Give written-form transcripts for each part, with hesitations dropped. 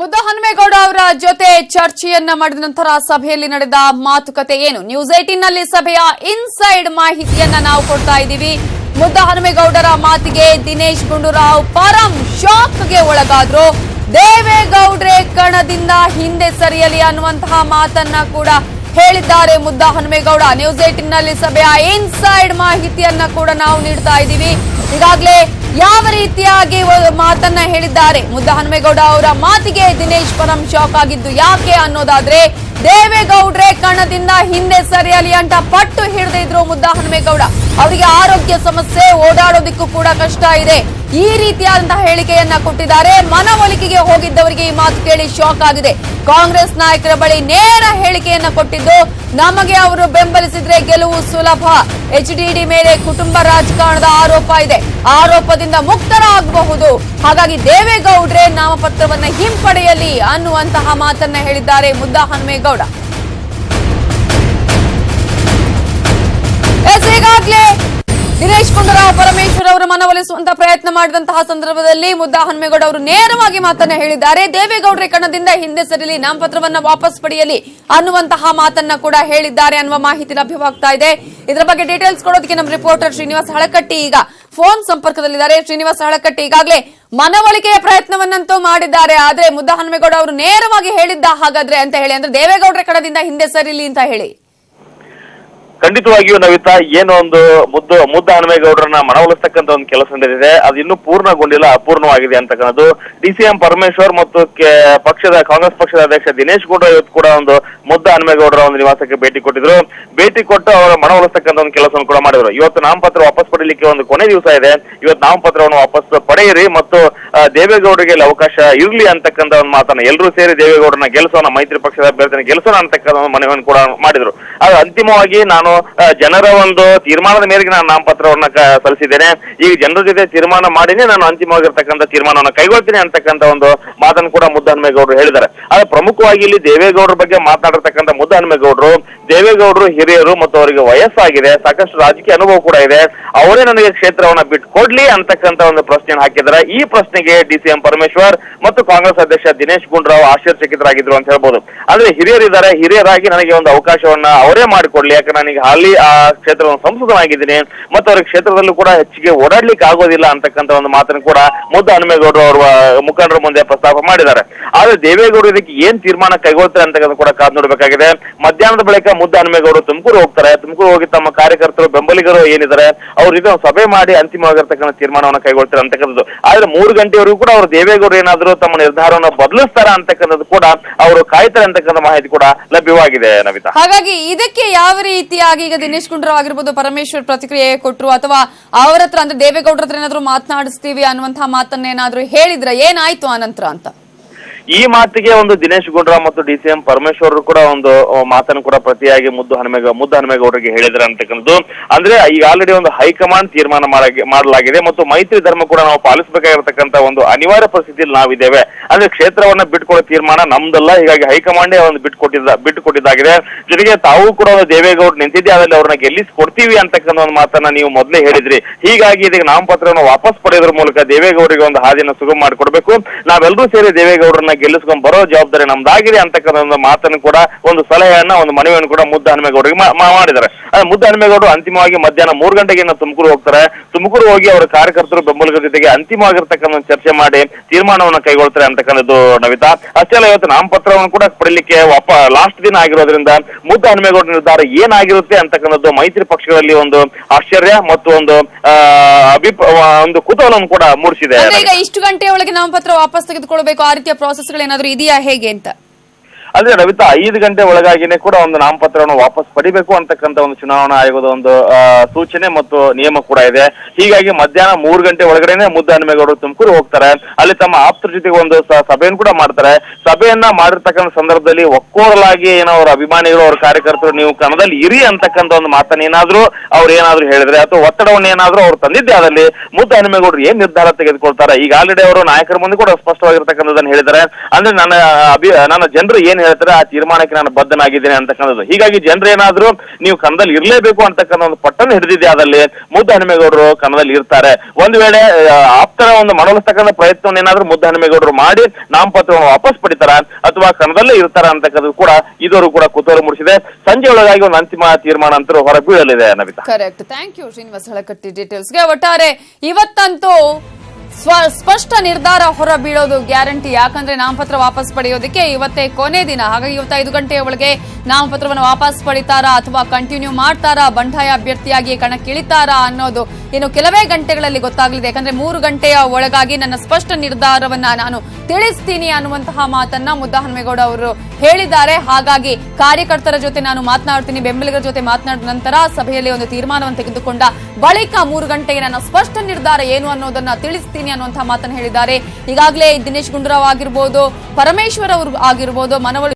ಮುದ್ದಹನುಮೇಗೌಡ ಅವರ ಜೊತೆ ಚರ್ಚೆಯನ್ನ ಮಾಡಿದ ನಂತರ ಸಭೆಯಲ್ಲಿ ನಡೆದ ಮಾತುಕತೆ ಏನು? ನ್ಯೂಸ್ 18 ನಲ್ಲಿ ಸಭೆಯ ಇನ್ಸೈಡ್ ಮಾಹಿತಿಯನ್ನ ನಾವು ಕೊಡ್ತಾ ಇದ್ದೀವಿ. ಮುದ್ದಹನುಮೇಗೌಡರ ಮಾತಿಗೆ ದಿನೇಶ್ ಗುಂಡೂರಾವ್ ಪರಂ ಶಾಕ್ಗೆ ಒಳಗಾದ್ರು. ದೇವೇಗೌಡ್ರೆ ಕಣದಿಂದ ಹಿಂದೆ ಸರಿಯಲಿ ಅನ್ನುವಂತಹ ಮಾತನ್ನ ಕೂಡ ಹೇಳಿದ್ದಾರೆ ಮುದ್ದಹನುಮೇಗೌಡ. ನ್ಯೂಸ್ 18 ನಲ್ಲಿ ಸಭೆಯ ಇನ್ಸೈಡ್ ಮಾಹಿತಿಯನ್ನ ಕೂಡ ನಾವು ನೀಡ್ತಾ ಇದ್ದೀವಿ. ಈಗಾಗಲೇ ಯಾವ ರೀತಿಯಾಗಿ ಮಾತನ್ನ ಹೇಳಿದ್ದಾರೆ, ಮುದ್ದಹನುಮೇಗೌಡ ಅವರ ಮಾತಿಗೆ ದಿನೇಶ್ ಪರಂ ಶಾಕ್ ಆಗಿದ್ದು ಯಾಕೆ ಅನ್ನೋದಾದ್ರೆ, ದೇವೇಗೌಡ್ರೆ ಕಣದಿಂದ ಹಿಂದೆ ಸರಿಯಲಿ ಅಂತ ಪಟ್ಟು ಹಿಡಿದಿದ್ರು ಮುದ್ದಹನುಮೇಗೌಡ. ಅವರಿಗೆ ಆರೋಗ್ಯ ಸಮಸ್ಯೆ, ಓಡಾಡೋದಿಕ್ಕೂ ಕೂಡ ಕಷ್ಟ ಇದೆ. ಈ ರೀತಿಯಾದಂತಹ ಹೇಳಿಕೆಯನ್ನ ಕೊಟ್ಟಿದ್ದಾರೆ. ಮನವೊಲಿಕೆಗೆ ಹೋಗಿದ್ದವರಿಗೆ ಈ ಮಾತು ಕೇಳಿ ಶಾಕ್ ಆಗಿದೆ. ಕಾಂಗ್ರೆಸ್ ನಾಯಕರ ಬಳಿ ನೇರ ಹೇಳಿಕೆಯನ್ನ ಕೊಟ್ಟಿದ್ದು, ನಮಗೆ ಅವರು ಬೆಂಬಲಿಸಿದ್ರೆ ಗೆಲುವು ಸುಲಭ. ಎಚ್ಡಿಡಿ ಮೇಲೆ ಕುಟುಂಬ ರಾಜಕಾರಣದ ಆರೋಪ ಇದೆ, ಆರೋಪದಿಂದ ಮುಕ್ತರಾಗಬಹುದು. ಹಾಗಾಗಿ ದೇವೇಗೌಡ್ರೆ ನಾಮಪತ್ರವನ್ನ ಹಿಂಪಡೆಯಲಿ ಅನ್ನುವಂತಹ ಮಾತನ್ನ ಹೇಳಿದ್ದಾರೆ ಮುದ್ದಹನುಮೇಗೌಡ. ಈಗಾಗಲೇ ದಿನೇಶ್ ಗುಂಡೂರಾವ್ ಪರಮೇಶ್ವರ್ ಅವರು ಮನವೊಲಿಸುವಂತಹ ಪ್ರಯತ್ನ ಮಾಡಿದಂತಹ ಸಂದರ್ಭದಲ್ಲಿ ಮುದ್ದಹನುಮೇಗೌಡ ಅವರು ನೇರವಾಗಿ ಮಾತನ್ನ ಹೇಳಿದ್ದಾರೆ. ದೇವೇಗೌಡ್ರೆ ಕಣದಿಂದ ಹಿಂದೆ ಸರಿಲಿ, ನಾಮಪತ್ರವನ್ನ ವಾಪಸ್ ಪಡೆಯಲಿ ಅನ್ನುವಂತಹ ಮಾತನ್ನ ಕೂಡ ಹೇಳಿದ್ದಾರೆ ಅನ್ನುವ ಮಾಹಿತಿ ಲಭ್ಯವಾಗ್ತಾ ಇದೆ. ಇದರ ಬಗ್ಗೆ ಡೀಟೇಲ್ಸ್ ಕೊಡೋದಕ್ಕೆ ನಮ್ಮ ರಿಪೋರ್ಟರ್ ಶ್ರೀನಿವಾಸ್ ಹಳಕಟ್ಟಿ ಈಗ ಫೋನ್ ಸಂಪರ್ಕದಲ್ಲಿದ್ದಾರೆ. ಶ್ರೀನಿವಾಸ್ ಹಳಕಟ್ಟಿ, ಈಗಾಗಲೇ ಮನವೊಲಿಕೆಯ ಪ್ರಯತ್ನವನ್ನಂತೂ ಮಾಡಿದ್ದಾರೆ, ಆದ್ರೆ ಮುದ್ದಹನುಮೇಗೌಡ ಅವರು ನೇರವಾಗಿ ಹೇಳಿದ್ದ ಹಾಗಾದ್ರೆ ಅಂತ ಹೇಳಿ, ಅಂದ್ರೆ ದೇವೇಗೌಡ್ರೆ ಕಣದಿಂದ ಹಿಂದೆ ಸರಿಲಿ ಅಂತ ಹೇಳಿ. ಖಂಡಿತವಾಗಿಯೂ ನವಿತಾ, ಏನೋ ಒಂದು ಮುದ್ದಹನುಮೇಗೌಡರನ್ನ ಮನವೊಲಿಸ್ತಕ್ಕಂಥ ಒಂದು ಕೆಲಸ ನಡೆದಿದೆ. ಅದು ಇನ್ನೂ ಪೂರ್ಣಗೊಂಡಿಲ್ಲ, ಅಪೂರ್ಣವಾಗಿದೆ ಅಂತಕ್ಕಂಥದ್ದು DCM ಪರಮೇಶ್ವರ್ ಮತ್ತು ಕಾಂಗ್ರೆಸ್ ಪಕ್ಷದ ಅಧ್ಯಕ್ಷ ದಿನೇಶ್ ಗುಂಡೂರಾವ್ ಇವತ್ತು ಕೂಡ ಒಂದು ಮುದ್ದಹನುಮೇಗೌಡರ ಒಂದು ನಿವಾಸಕ್ಕೆ ಭೇಟಿ ಕೊಟ್ಟಿದ್ರು. ಭೇಟಿ ಕೊಟ್ಟು ಅವರ ಮನವೊಲಿಸ್ತಕ್ಕಂಥ ಒಂದು ಕೆಲಸವನ್ನು ಕೂಡ ಮಾಡಿದ್ರು. ಇವತ್ತು ನಾಮಪತ್ರ ವಾಪಸ್ ಪಡೆಯಲಿಕ್ಕೆ ಒಂದು ಕೊನೆ ದಿವಸ ಇದೆ. ಇವತ್ತು ನಾಮಪತ್ರವನ್ನು ವಾಪಸ್ ಪಡೆಯಿರಿ ಮತ್ತು ದೇವೇಗೌಡರಿಗೆ ಅವಕಾಶ ಇರಲಿ ಅಂತಕ್ಕಂಥ ಒಂದು ಮಾತನ್ನ ಎಲ್ಲರೂ ಸೇರಿ ದೇವೇಗೌಡರನ್ನ ಗೆಲ್ಲಿಸೋಣ, ಮೈತ್ರಿ ಪಕ್ಷದ ಅಭ್ಯರ್ಥಿನ ಗೆಲ್ಲಿಸೋಣ ಅಂತಕ್ಕಂಥ ಒಂದು ಮನವಿಯನ್ನು ಕೂಡ ಮಾಡಿದ್ರು. ಅದು ಅಂತಿಮವಾಗಿ ನಾನು ಜನರ ಒಂದು ತೀರ್ಮಾನದ ಮೇರೆಗೆ ನಾನು ನಾಮಪತ್ರವನ್ನ ಸಲ್ಲಿಸಿದ್ದೇನೆ. ಈಗ ಜನರ ಜೊತೆ ತೀರ್ಮಾನ ಮಾಡಿನೇ ನಾನು ಅಂತಿಮವಾಗಿರ್ತಕ್ಕಂಥ ತೀರ್ಮಾನವನ್ನು ಕೈಗೊಳ್ತೀನಿ ಅಂತಕ್ಕಂಥ ಒಂದು ಮಾತನ್ನು ಕೂಡ ಮುದ್ದಹನುಮೇಗೌಡರು ಹೇಳಿದ್ದಾರೆ. ಆದ್ರೆ ಪ್ರಮುಖವಾಗಿ ಇಲ್ಲಿ ದೇವೇಗೌಡರ ಬಗ್ಗೆ ಮಾತನಾಡಿರ್ತಕ್ಕಂಥ ಮುದ್ದಹನುಮೇಗೌಡರು, ದೇವೇಗೌಡರು ಹಿರಿಯರು ಮತ್ತು ಅವರಿಗೆ ವಯಸ್ಸಾಗಿದೆ, ಸಾಕಷ್ಟು ರಾಜಕೀಯ ಅನುಭವ ಕೂಡ ಇದೆ, ಅವರೇ ನನಗೆ ಕ್ಷೇತ್ರವನ್ನ ಬಿಟ್ಟು ಕೊಡ್ಲಿ ಅಂತಕ್ಕಂಥ ಒಂದು ಪ್ರಶ್ನೆಯನ್ನು ಹಾಕಿದ್ದಾರೆ. ಈ ಪ್ರಶ್ನೆಗೆ DCM ಪರಮೇಶ್ವರ್ ಮತ್ತು ಕಾಂಗ್ರೆಸ್ ಅಧ್ಯಕ್ಷ ದಿನೇಶ್ ಗುಂಡೂರಾವ್ ಆಶ್ಚರ್ಯಚಕಿತರಾಗಿದ್ರು ಅಂತ ಹೇಳ್ಬೋದು. ಆದ್ರೆ ಹಿರಿಯರಿದ್ದಾರೆ, ಹಿರಿಯರಾಗಿ ನನಗೆ ಒಂದು ಅವಕಾಶವನ್ನ ಅವರೇ ಮಾಡಿಕೊಡ್ಲಿ, ಯಾಕಂದ್ರೆ ನನಗೆ ಹಾಲಿ ಆ ಕ್ಷೇತ್ರವನ್ನು ಸಂಸದನಾಗಿದ್ದೀನಿ ಮತ್ತು ಅವರ ಕ್ಷೇತ್ರದಲ್ಲೂ ಕೂಡ ಹೆಚ್ಚಿಗೆ ಓಡಾಡ್ಲಿಕ್ಕೆ ಆಗೋದಿಲ್ಲ ಅಂತಕ್ಕಂಥ ಒಂದು ಮಾತನ್ನು ಕೂಡ ಮುದ್ದಹನುಮೇಗೌಡರು ಅವರ ಮುಖಂಡರ ಮುಂದೆ ಪ್ರಸ್ತಾಪ ಮಾಡಿದ್ದಾರೆ. ಆದ್ರೆ ದೇವೇಗೌಡರು ಇದಕ್ಕೆ ಏನ್ ತೀರ್ಮಾನ ಕೈಗೊಳ್ತಾರೆ ಅಂತಕ್ಕಂಥ ಕೂಡ ಕಾದು ನೋಡಬೇಕಾಗಿದೆ. ಮಧ್ಯಾಹ್ನದ ಬಳಿಕ ಮುದ್ದಹನುಮೇಗೌಡರು ತುಮಕೂರು ಹೋಗ್ತಾರೆ. ತುಮಕೂರು ಹೋಗಿ ತಮ್ಮ ಕಾರ್ಯಕರ್ತರು, ಬೆಂಬಲಿಗರು ಏನಿದ್ದಾರೆ ಅವ್ರ ಇದನ್ನು ಸಭೆ ಮಾಡಿ ಅಂತಿಮವಾಗಿರ್ತಕ್ಕಂಥ ತೀರ್ಮಾನವನ್ನು ಕೈಗೊಳ್ತಾರೆ ಅಂತಕ್ಕಂಥದ್ದು. ಆದ್ರೆ 3 ಗಂಟೆವರೆಗೂ ಕೂಡ ಅವರು ದೇವೇಗೌಡರು ಏನಾದರೂ ತಮ್ಮ ನಿರ್ಧಾರವನ್ನು ಬದಲಿಸ್ತಾರ ಅಂತಕ್ಕಂಥದ್ದು ಕೂಡ ಅವರು ಕಾಯ್ತಾರೆ ಅಂತಕ್ಕಂಥ ಮಾಹಿತಿ ಕೂಡ ಲಭ್ಯವಾಗಿದೆ ನವಿತಾ. ಹಾಗಾಗಿ ಇದಕ್ಕೆ ಯಾವ ರೀತಿಯಾಗಿ ಈಗ ದಿನೇಶ್ ಗುಂಡೂರಾವ್ ಆಗಿರ್ಬೋದು, ಪರಮೇಶ್ವರ್ ಪ್ರತಿಕ್ರಿಯೆ ಕೊಟ್ಟರು ಅಥವಾ ಅವರ ಹತ್ರ, ಅಂದ್ರೆ ದೇವೇಗೌಡರ ಹತ್ರ ಏನಾದ್ರು ಮಾತನಾಡಿಸ್ತೀವಿ ಅನ್ನುವಂತಹ ಮಾತನ್ನೇನಾದ್ರೂ ಹೇಳಿದ್ರ, ಏನಾಯ್ತು ಆನಂತರ ಅಂತ? ಈ ಮಾತಿಗೆ ಒಂದು ದಿನೇಶ್ ಗುಂಡೂರಾವ್ ಮತ್ತು DCM ಪರಮೇಶ್ವರ್ ಕೂಡ ಒಂದು ಮಾತನ್ನು ಕೂಡ ಪ್ರತಿಯಾಗಿ ಮುದ್ದಹನುಮೇಗೌಡರಿಗೆ ಹೇಳಿದ್ರೆ ಅಂತಕ್ಕಂಥದ್ದು. ಅಂದ್ರೆ ಈಗ ಆಲ್ರೆಡಿ ಒಂದು ಹೈಕಮಾಂಡ್ ತೀರ್ಮಾನ ಮಾಡಲಾಗಿದೆ ಮತ್ತು ಮೈತ್ರಿ ಧರ್ಮ ಕೂಡ ನಾವು ಪಾಲಿಸಬೇಕಾಗಿರತಕ್ಕಂತ ಒಂದು ಅನಿವಾರ್ಯ ಪರಿಸ್ಥಿತಿಯಲ್ಲಿ ನಾವಿದ್ದೇವೆ. ಅಂದ್ರೆ ಕ್ಷೇತ್ರವನ್ನ ಬಿಟ್ಟುಕೊಡೋ ತೀರ್ಮಾನ ನಮ್ದಲ್ಲ, ಹೀಗಾಗಿ ಹೈಕಮಾಂಡೇ ಒಂದು ಬಿಟ್ಟುಕೊಟ್ಟಿದ್ದಾಗಿದೆ. ಜೊತೆಗೆ ತಾವು ಕೂಡ ಒಂದು ದೇವೇಗೌಡರು ನಿಂತಿದ್ದೆ, ಅದರಲ್ಲಿ ಅವ್ರನ್ನ ಗೆಲ್ಲಿಸಿಕೊಡ್ತೀವಿ ಅಂತಕ್ಕಂಥ ಒಂದು ಮಾತನ್ನ ನೀವು ಮೊದಲೇ ಹೇಳಿದ್ರಿ. ಹೀಗಾಗಿ ಇದಕ್ಕೆ ನಾಮಪತ್ರವನ್ನು ವಾಪಸ್ ಪಡೆಯೋದ್ರ ಮೂಲಕ ದೇವೇಗೌಡರಿಗೆ ಒಂದು ಹಾದಿಯನ್ನು ಸುಗಮ ಮಾಡಿಕೊಡ್ಬೇಕು, ನಾವೆಲ್ಲರೂ ಸೇರಿ ದೇವೇಗೌಡರನ್ನ ಗೆಲ್ಲಿಸ್ಕೊಂಡ್ ಬರೋ ಜವಾಬ್ದಾರಿ ನಮ್ದಾಗಿದೆ ಅಂತಕ್ಕಂಥ ಒಂದು ಮಾತನ್ನು ಕೂಡ, ಒಂದು ಸಲಹೆಯನ್ನ, ಒಂದು ಮನವಿಯನ್ನು ಕೂಡ ಮುದ್ದಹನುಮೇಗೌಡರಿಗೆ ಮಾಡಿದ್ದಾರೆ. ಮುದ್ದಹನುಮೇಗೌಡರು ಅಂತಿಮವಾಗಿ ಮಧ್ಯಾಹ್ನ 3 ಗಂಟೆಗೆ ತುಮಕೂರು ಹೋಗ್ತಾರೆ. ತುಮಕೂರು ಹೋಗಿ ಅವರ ಕಾರ್ಯಕರ್ತರು, ಬೆಂಬಲಿಗರ ಜೊತೆಗೆ ಅಂತಿಮವಾಗಿರ್ತಕ್ಕಂಥ ಚರ್ಚೆ ಮಾಡಿ ತೀರ್ಮಾನವನ್ನು ಕೈಗೊಳ್ತಾರೆ ಅಂತಕ್ಕಂಥದ್ದು ನವಿತಾ. ಅಷ್ಟೇ ಅಲ್ಲ, ಇವತ್ತು ನಾಮಪತ್ರವನ್ನು ಕೂಡ ಪಡೆಯಲಿಕ್ಕೆ ಲಾಸ್ಟ್ ದಿನ ಆಗಿರೋದ್ರಿಂದ ಮುದ್ದಹನುಮೇಗೌಡರ ನಿರ್ಧಾರ ಏನಾಗಿರುತ್ತೆ ಅಂತಕ್ಕಂಥದ್ದು ಮೈತ್ರಿ ಪಕ್ಷಗಳಲ್ಲಿ ಒಂದು ಆಶ್ಚರ್ಯ ಮತ್ತು ಒಂದು ಕುತೂಹಲವನ್ನು ಕೂಡ ಮೂಡಿಸಿದೆ. ಈಗ ಇಷ್ಟು ಗಂಟೆ ಒಳಗೆ ನಾಮಪತ್ರ ವಾಪಸ್ ತೆಗೆದುಕೊಳ್ಬೇಕು, ಆ ರೀತಿಯ ಪ್ರೋಸೆಸ್ ಏನಾದ್ರು ಇದೆಯಾ ಹೇಗೆ ಅಂತ? ಅದೇ ನವಿತಾ, 5 ಗಂಟೆ ಒಳಗಾಗಿನೇ ಕೂಡ ಒಂದು ನಾಮಪತ್ರವನ್ನು ವಾಪಸ್ ಪಡಿಬೇಕು ಅಂತಕ್ಕಂಥ ಒಂದು ಚುನಾವಣಾ ಆಯೋಗದ ಒಂದು ಸೂಚನೆ ಮತ್ತು ನಿಯಮ ಕೂಡ ಇದೆ. ಹೀಗಾಗಿ ಮಧ್ಯಾಹ್ನ 3 ಗಂಟೆ ಒಳಗಡೆನೆ ಮುದ್ದಹನುಮೇಗೌಡರು ತುಮಕೂರು ಹೋಗ್ತಾರೆ. ಅಲ್ಲಿ ತಮ್ಮ ಆಪ್ತರ ಜೊತೆಗೆ ಒಂದು ಸಭೆಯನ್ನು ಕೂಡ ಮಾಡ್ತಾರೆ. ಸಭೆಯನ್ನ ಮಾಡಿರ್ತಕ್ಕಂಥ ಸಂದರ್ಭದಲ್ಲಿ ಒಕ್ಕೋರಲಾಗಿ ಏನೋ ಅವರ ಅಭಿಮಾನಿಗಳು, ಅವರ ಕಾರ್ಯಕರ್ತರು ನೀವು ಕಣದಲ್ಲಿ ಇರಿ ಅಂತಕ್ಕಂಥ ಒಂದು ಮಾತನ್ನ ಏನಾದ್ರು ಹೇಳಿದ್ರೆ ಅಥವಾ ಒತ್ತಡವನ್ನು ಏನಾದ್ರು ಅವ್ರು ತಂದಿದ್ದೆ, ಅದರಲ್ಲಿ ಮುದ್ದಹನುಮೇಗೌಡರು ಏನ್ ನಿರ್ಧಾರ ತೆಗೆದುಕೊಳ್ತಾರೆ. ಈಗ ಆಲ್ರೆಡಿ ಅವರು ನಾಯಕರ ಮುಂದೆ ಕೂಡ ಸ್ಪಷ್ಟವಾಗಿರ್ತಕ್ಕಂಥದ್ದನ್ನು ಹೇಳಿದ್ದಾರೆ. ಅಂದ್ರೆ ನನ್ನ ಜನರು ಏನ್ ಹೇಳ್ತಾರೆ ಆ ತೀರ್ಮಾನಕ್ಕೆ ನಾನು ಬದ್ಧನಾಗಿದ್ದೇನೆ ಅಂತಕ್ಕಂಥದ್ದು. ಹೀಗಾಗಿ ಜನರು ಏನಾದ್ರು ನೀವು ಕನ್ನಡದಲ್ಲಿ ಇರಲೇಬೇಕು ಅಂತಕ್ಕಂಥ ಒಂದು ಪಟ್ಟನ್ನು ಹಿಡಿದಿದೆ, ಅದಲ್ಲಿ ಮುದ್ದು ಹನುಮೇಗೌಡರು ಕನ್ನಡದಲ್ಲಿ ಇರ್ತಾರೆ. ಒಂದು ವೇಳೆ ಆಪ್ತರ ಒಂದು ಮನವೊಲಿಸ್ತಕ್ಕಂಥ ಪ್ರಯತ್ನವನ್ನು ಏನಾದ್ರೂ ಮುದ್ದು ಹನುಮೇಗೌಡರು ಮಾಡಿ ನಾಮಪತ್ರವನ್ನು ವಾಪಸ್ ಪಡಿತಾರ ಅಥವಾ ಕನ್ನಡದಲ್ಲೇ ಇರ್ತಾರ ಅಂತಕ್ಕಂಥದ್ದು ಕೂಡ ಇದುವರೆಗೂ ಕೂಡ ಕುತೂಹಲ ಮೂಡಿಸಿದೆ. ಸಂಜೆ ಒಳಗಾಗಿ ಒಂದು ಅಂತಿಮ ತೀರ್ಮಾನ ಅಂತೂ ಹೊರಬೀಳಲಿದೆ. Navita, correct. Thank you Srinivas Halakatti ಡೀಟೇಲ್ಸ್ಗೆ. ಒಟ್ಟಾರೆ ಇವತ್ತಂತೂ ಸ್ಪಷ್ಟ ನಿರ್ಧಾರ ಹೊರ ಬೀಳೋದು ಗ್ಯಾರಂಟಿ. ಯಾಕಂದ್ರೆ ನಾಮಪತ್ರ ವಾಪಸ್ ಪಡೆಯೋದಕ್ಕೆ ಇವತ್ತೇ ಕೊನೆ ದಿನ. ಹಾಗಾಗಿ ಇವತ್ತು 5 ಗಂಟೆಯ ಒಳಗೆ ನಾಮಪತ್ರವನ್ನು ವಾಪಸ್ ಪಡಿತಾರಾ ಅಥವಾ ಕಂಟಿನ್ಯೂ ಮಾಡ್ತಾರಾ, ಬಂಡಾಯ ಅಭ್ಯರ್ಥಿಯಾಗಿ ಕಣಕ್ಕಿಳಿತಾರಾ ಅನ್ನೋದು ಇನ್ನು ಕೆಲವೇ ಗಂಟೆಗಳಲ್ಲಿ ಗೊತ್ತಾಗಲಿದೆ. ಯಾಕಂದ್ರೆ 3 ಗಂಟೆಯ ಒಳಗಾಗಿ ನನ್ನ ಸ್ಪಷ್ಟ ನಿರ್ಧಾರವನ್ನ ನಾನು ತಿಳಿಸ್ತೀನಿ ಅನ್ನುವಂತಹ ಮಾತನ್ನ ಮುದ್ದು ಹನುಮೇಗೌಡ ಅವರು ಹೇಳಿದ್ದಾರೆ. ಹಾಗಾಗಿ ಕಾರ್ಯಕರ್ತರ ಜೊತೆ ನಾನು ಮಾತನಾಡ್ತೀನಿ, ಬೆಂಬಲಿಗರ ಜೊತೆ ಮಾತನಾಡಿದ ನಂತರ ಸಭೆಯಲ್ಲಿ ಒಂದು ತೀರ್ಮಾನವನ್ನು ತೆಗೆದುಕೊಂಡ ಬಳಿಕ 3 ಗಂಟೆಗೆ ನನ್ನ ಸ್ಪಷ್ಟ ನಿರ್ಧಾರ ಏನು ಅನ್ನೋದನ್ನ ತಿಳಿಸ್ತೀನಿ ಅನ್ನುವಂತಹ ಮಾತನ್ನು ಹೇಳಿದ್ದಾರೆ. ಈಗಾಗಲೇ ದಿನೇಶ್ ಗುಂಡೂರಾವ್ ಆಗಿರ್ಬೋದು, ಪರಮೇಶ್ವರ್ ಅವರು ಆಗಿರ್ಬೋದು ಮನವೊಲಿಕೆ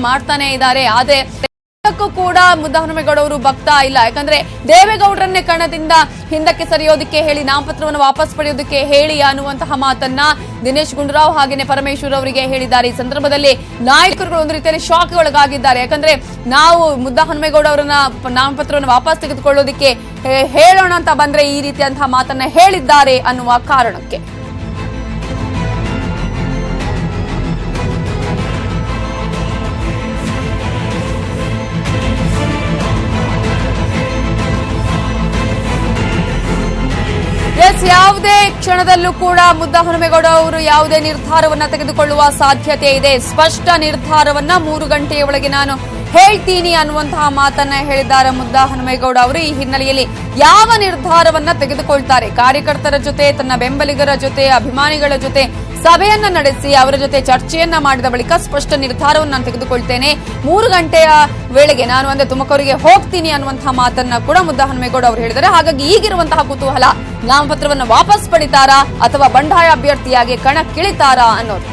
ಮಾಡ್ತಾನೆ ಇದ್ದಾರೆ. ಆದ್ರೆ ಕೂಡ ಮುದ್ದು ಹನುಮೇಗೌಡ ಅವರು ಭಕ್ತ ಇಲ್ಲ. ಯಾಕಂದ್ರೆ ದೇವೇಗೌಡರನ್ನೇ ಕಣದಿಂದ ಹಿಂದಕ್ಕೆ ಸರಿಯೋದಕ್ಕೆ ಹೇಳಿ, ನಾಮಪತ್ರವನ್ನು ವಾಪಸ್ ಪಡೆಯೋದಕ್ಕೆ ಹೇಳಿ ಅನ್ನುವಂತಹ ಮಾತನ್ನ ದಿನೇಶ್ ಗುಂಡೂರಾವ್ ಹಾಗೇನೆ ಪರಮೇಶ್ವರ್ ಅವರಿಗೆ ಹೇಳಿದ್ದಾರೆ. ಈ ಸಂದರ್ಭದಲ್ಲಿ ನಾಯಕರುಗಳು ಒಂದು ರೀತಿಯಲ್ಲಿ ಶಾಕ್ ಒಳಗಾಗಿದ್ದಾರೆ. ಯಾಕಂದ್ರೆ ನಾವು ಮುದ್ದು ಹನುಮೇಗೌಡ ಅವರನ್ನ ನಾಮಪತ್ರವನ್ನು ವಾಪಸ್ ತೆಗೆದುಕೊಳ್ಳೋದಕ್ಕೆ ಹೇಳೋಣ ಅಂತ ಬಂದ್ರೆ ಈ ರೀತಿಯಂತಹ ಮಾತನ್ನ ಹೇಳಿದ್ದಾರೆ ಅನ್ನುವ ಕಾರಣಕ್ಕೆ. ಯಾವುದೇ ಕ್ಷಣದಲ್ಲೂ ಕೂಡ ಮುದ್ದು ಹನುಮೇಗೌಡ ಅವರು ಯಾವುದೇ ನಿರ್ಧಾರವನ್ನ ತೆಗೆದುಕೊಳ್ಳುವ ಸಾಧ್ಯತೆ ಇದೆ. ಸ್ಪಷ್ಟ ನಿರ್ಧಾರವನ್ನ 3 ಗಂಟೆಯ ಒಳಗೆ ನಾನು ಹೇಳ್ತೀನಿ ಅನ್ನುವಂತಹ ಮಾತನ್ನ ಹೇಳಿದ್ದಾರೆ ಮುದ್ದು ಹನುಮೇಗೌಡ ಅವರು. ಈ ಹಿನ್ನೆಲೆಯಲ್ಲಿ ಯಾವ ನಿರ್ಧಾರವನ್ನ ತೆಗೆದುಕೊಳ್ತಾರೆ, ಕಾರ್ಯಕರ್ತರ ಜೊತೆ, ತನ್ನ ಬೆಂಬಲಿಗರ ಜೊತೆ, ಅಭಿಮಾನಿಗಳ ಜೊತೆ ಸಭೆಯನ್ನ ನಡೆಸಿ ಅವರ ಜೊತೆ ಚರ್ಚೆಯನ್ನ ಮಾಡಿದ ಬಳಿಕ ಸ್ಪಷ್ಟ ನಿರ್ಧಾರವನ್ನು ನಾನು ತೆಗೆದುಕೊಳ್ತೇನೆ. 3 ಗಂಟೆಯ ವೇಳೆಗೆ ನಾನು ಅಂದ್ರೆ ತುಮಕೂರಿಗೆ ಹೋಗ್ತೀನಿ ಅನ್ನುವಂತಹ ಮಾತನ್ನ ಕೂಡ ಮುದ್ದು ಹನುಮೇಗೌಡ ಅವರು ಹೇಳಿದ್ದಾರೆ. ಹಾಗಾಗಿ ಈಗಿರುವಂತಹ ಕುತೂಹಲ, ನಾಮಪತ್ರವನ್ನು ವಾಪಸ್ ಪಡಿತಾರಾ ಅಥವಾ ಬಂಡಾಯ ಅಭ್ಯರ್ಥಿಯಾಗಿ ಕಣಕ್ಕಿಳಿತಾರಾ ಅನ್ನೋದು.